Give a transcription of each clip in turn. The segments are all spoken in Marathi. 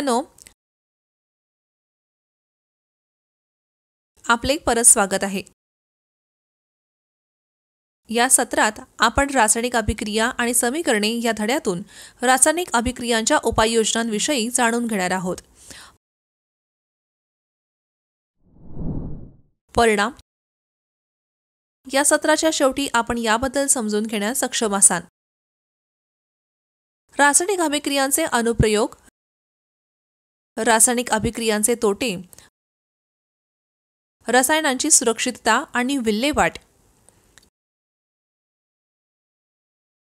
बाळांनो, आपले परत स्वागत आहे. या सत्रात आपण रासायनिक अभिक्रिया आणि समीकरणे या धड्यातून रासायनिक अभिक्रियांच्या उपाययोजनांविषयी जाणून घेणार आहोत. परिणाम. या सत्राच्या शेवटी आपण याबद्दल समजून घेण्यास सक्षम असाल. रासायनिक अभिक्रियांचे अनुप्रयोग, रासायनिक अभिक्रियांचे तोटे, रसायनांची सुरक्षितता आणि विल्हेवाट.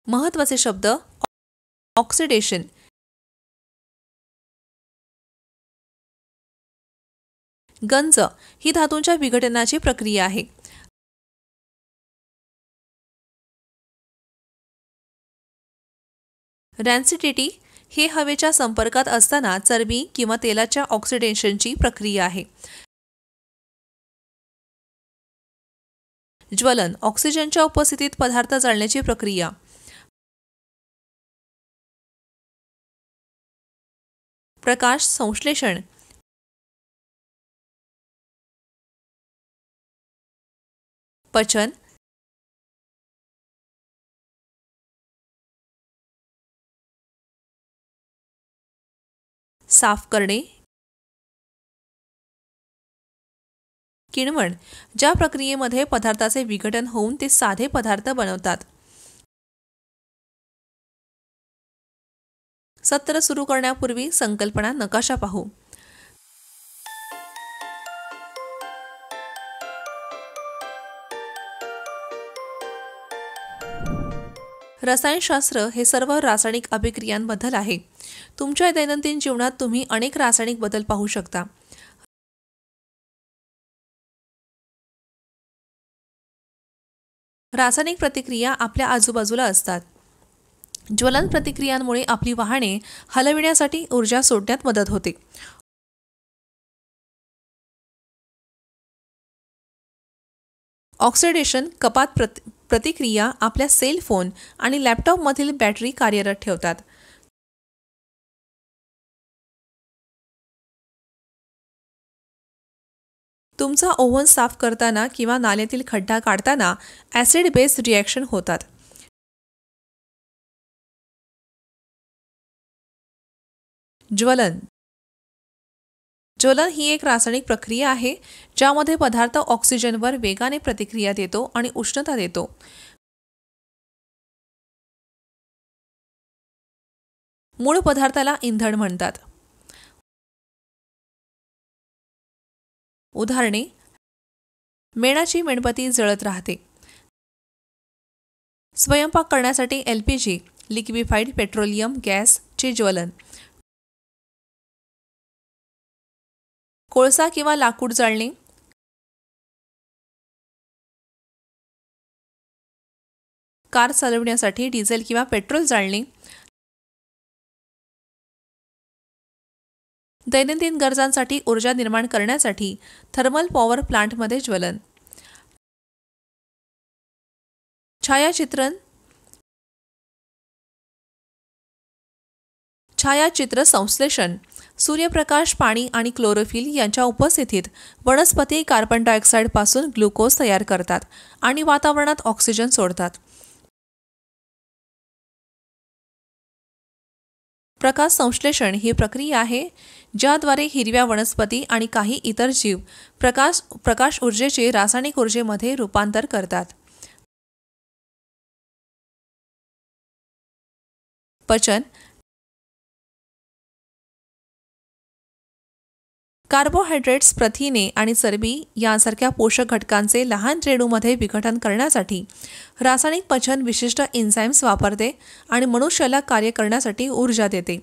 महत्त्वाचे शब्द: ऑक्सिडेशन, गंज ही धातूंच्या विघटनाची प्रक्रिया आहे. रॅन्सिडिटी हे हवेच्या संपर्कात असताना चरबी किंवा तेलाच्या ऑक्सिडेशनची प्रक्रिया आहे. ज्वलन, ऑक्सिजनच्या उपस्थितीत पदार्थ जाळण्याची प्रक्रिया. प्रकाश संश्लेषण. पचन. साफ करणे. किण्वन, ज्या प्रक्रियेमध्ये पदार्थाचे विघटन होऊन ते साधे पदार्थ बनवतात. सत्र सुरू करण्यापूर्वी संकल्पना नकाशा पाहू. रसायनशास्त्र हे सर्व रासायनिक अभिक्रियांबद्दल आहे. तुमच्या दैनंदिन जीवनात तुम्ही अनेक रासायनिक बदल पाहू शकता. रासायनिक प्रतिक्रिया आपल्या आजूबाजूला असतात. ज्वलन प्रतिक्रियांमुळे आपली वाहने हलविण्यासाठी ऊर्जा सोडण्यात मदत होते. ऑक्सिडेशन कपात प्रतिक्रिया आपल्या सेल फोन आणि लॅपटॉपमधील बॅटरी कार्यरत ठेवतात. तुमचा ओव्हन साफ करताना किंवा नाल्यातील खड्डा काढताना ॲसिड बेस रिॲक्शन होतात. ज्वलन. ज्वलन ही एक रासायनिक प्रक्रिया आहे ज्यामध्ये पदार्थ ऑक्सिजनवर वेगाने प्रतिक्रिया देतो आणि उष्णता देतो. मूळ पदार्थाला इंधन म्हणतात. उदाहरणे: मेणाची मेणबत्ती जळत राहते. स्वयंपाक करण्यासाठी LPG लिक्विफाईड पेट्रोलियम गॅस चे ज्वलन. कोळसा किंवा लाकूड जाळणे. कार चालवण्यासाठी डिझेल किंवा पेट्रोल जाळणे. दैनंदिन गरजांसाठी ऊर्जा निर्माण करण्यासाठी थर्मल पॉवर प्लांटमध्ये ज्वलन. छायाचित्रण. छायाचित्र संश्लेषण. सूर्यप्रकाश, पाणी आणि क्लोरोफिल यांच्या उपस्थितीत वनस्पती कार्बन डायऑक्साईड पासून ग्लुकोज तयार करतात आणि वातावरणात ऑक्सिजन सोडतात. प्रकाश संश्लेषण ही प्रक्रिया आहे ज्याद्वारे हिरव्या वनस्पती आणि काही इतर जीव प्रकाश ऊर्जेचे रासायनिक ऊर्जेमध्ये रूपांतर करतात. पचन. कार्बोहायड्रेट्स, प्रथिने आणि चरबी यांसारख्या पोषक घटकांचे लहान रेणूमध्ये विघटन करण्यासाठी रासायनिक पचन विशिष्ट एन्झाईम्स वापरते आणि मनुष्याला कार्य करण्यासाठी ऊर्जा देते.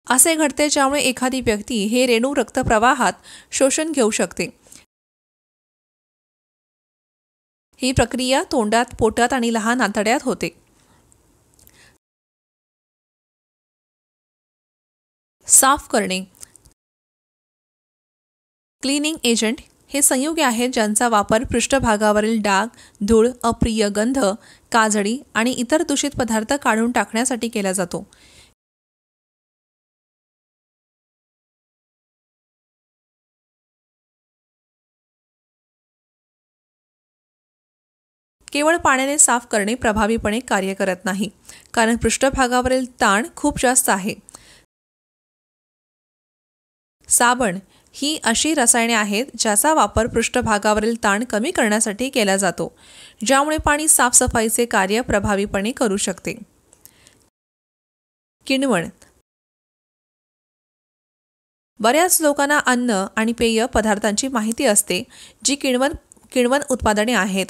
असे घडते ज्यामुळे एखादी व्यक्ती हे रेणू रक्तप्रवाहात शोषून घेऊ शकते. ही प्रक्रिया तोंडात, पोटात आणि लहान आतड्यात होते. साफ करणे. क्लीनिंग एजंट हे संयुगे आहेत ज्यांचा वापर पृष्ठभागावरील डाग, धूळ, अप्रिय गंध, काजळी आणि इतर दूषित पदार्थ काढून टाकण्यासाठी केला जातो. केवळ पाण्याने साफ करणे प्रभावीपणे कार्य करत नाही, कारण पृष्ठभागावरील ताण खूप जास्त आहे. साबण ही अशी रसायने आहेत ज्याचा वापर पृष्ठभागावरील ताण कमी करण्यासाठी केला जातो, ज्यामुळे पाणी साफसफाईचे कार्य प्रभावीपणे करू शकते. किण्वण. बऱ्याच लोकांना अन्न आणि पेय पदार्थांची माहिती असते जी किण्वण उत्पादने आहेत.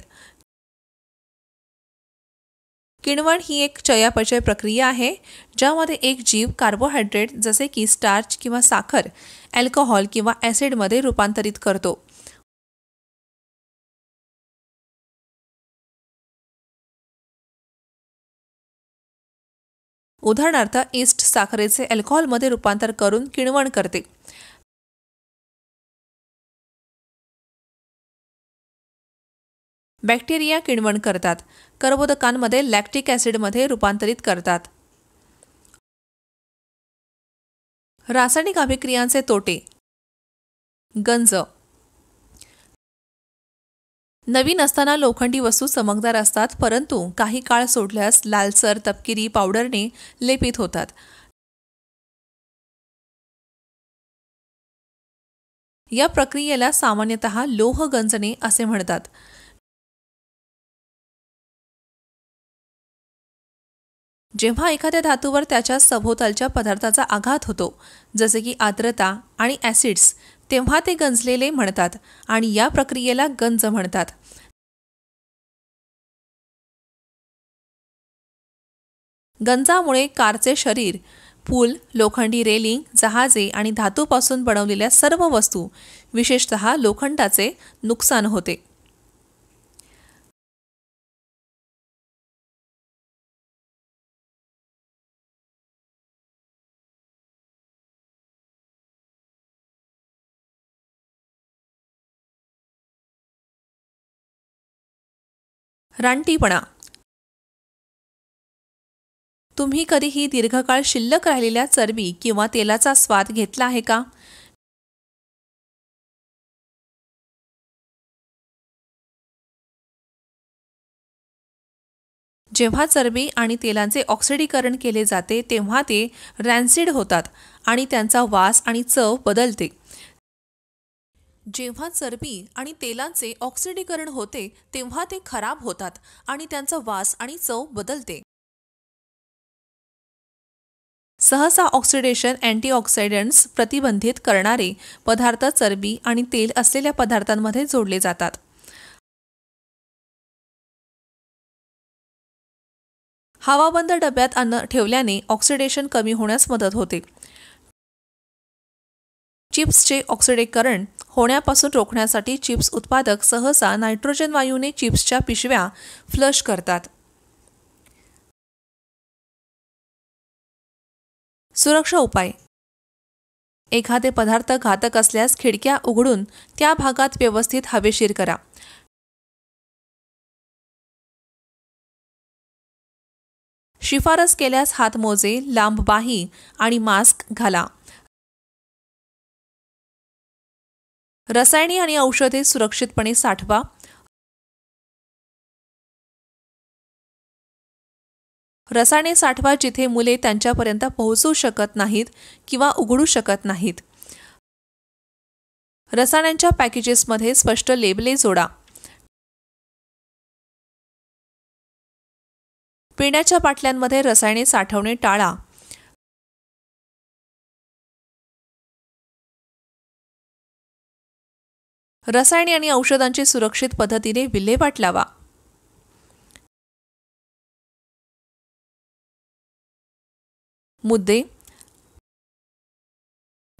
किण्वण ही एक चयापचय प्रक्रिया आहे ज्यामध्ये एक जीव कार्बोहायड्रेट जसे की स्टार्च किंवा साखर अल्कोहोल किंवा ॲसिडमध्ये रूपांतरित करतो. उदाहरणार्थ ईस्ट साखरेचे अल्कोहोलमध्ये रूपांतर करून किण्वण करते. बॅक्टेरिया किण्वण करतात, कर्बोदकांमध्ये लॅक्टिक ॲसिडमध्ये रूपांतरित करतात. रासायनिक अभिक्रियांचे तोटे. गंज. नवीन असताना लोखंडी वस्तू चमकदार असतात, परंतु काही काळ सोडल्यास लालसर तपकिरी पावडरने लेपित होतात. या प्रक्रियेला सामान्यतः लोह गंजणे असे म्हणतात. जेव्हा एखाद्या धातूवर त्याच्या सभोवतालच्या पदार्थाचा आघात होतो, जसे की आर्द्रता आणि ॲसिड्स, तेव्हा ते गंजलेले म्हणतात आणि या प्रक्रियेला गंज म्हणतात. गंजामुळे कारचे शरीर, पूल, लोखंडी रेलिंग, जहाजे आणि धातूपासून बनवलेल्या सर्व वस्तू, विशेषतः लोखंडाचे नुकसान होते. रानटीपणा. तुम्ही कधीही दीर्घकाळ शिल्लक राहिलेल्या चरबी किंवा तेलाचा स्वाद घेतला आहे का? जेव्हा चरबी आणि तेलांचे ऑक्सिडीकरण केले जाते तेव्हा ते रॅन्सिड होतात आणि त्यांचा वास आणि चव बदलते. जेव्हा चरबी आणि तेलांचे ऑक्सिडीकरण होते तेव्हा ते खराब होतात आणि त्यांचा वास आणि चव बदलते. सहसा ऑक्सिडेशन अँटीऑक्सिडंट्स प्रतिबंधित करणारे पदार्थ चरबी आणि तेल असलेल्या पदार्थांमध्ये जोडले जातात. हवाबंद डब्यात अन्न ठेवल्याने ऑक्सिडेशन कमी होण्यास मदत होते. चिप्सचे ऑक्सिडीकरण होण्यापासून रोखण्यासाठी चिप्स उत्पादक सहसा नायट्रोजन वायूने चिप्सच्या पिशव्या फ्लश करतात. सुरक्षा उपाय. एखादे पदार्थ घातक असल्यास खिडक्या उघडून त्या भागात व्यवस्थित हवेशीर करा. शिफारस केल्यास हातमोजे, लांब बाही आणि मास्क घाला. रसायने आणि औषधे सुरक्षितपणे साठवा. रसायने साठवा जिथे मुले त्यांच्यापर्यंत पोहोचू शकत नाहीत किंवा उघडू शकत नाहीत. रसायनांच्या पॅकेजेसमध्ये स्पष्ट लेबले जोडा. पिण्याच्या बाटल्यांमध्ये रसायने साठवणे टाळा. रसायने आणि औषधांची सुरक्षित पद्धतीने विल्हेवाट लावा. मुद्दे.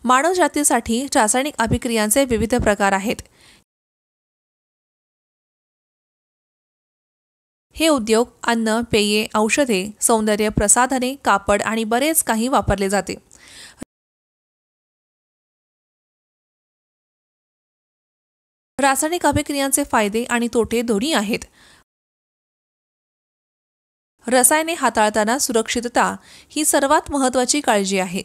मानवजातीसाठी रासायनिक अभिक्रियांचे विविध प्रकार आहेत. हे उद्योग अन्न, पेये, औषधे, सौंदर्य प्रसाधने, कापड आणि बरेच काही वापरले जाते. रासायनिक अभिक्रियांचे फायदे आणि तोटे दोन्ही आहेत. रसायने हाताळताना सुरक्षितता ही सर्वात महत्त्वाची काळजी आहे.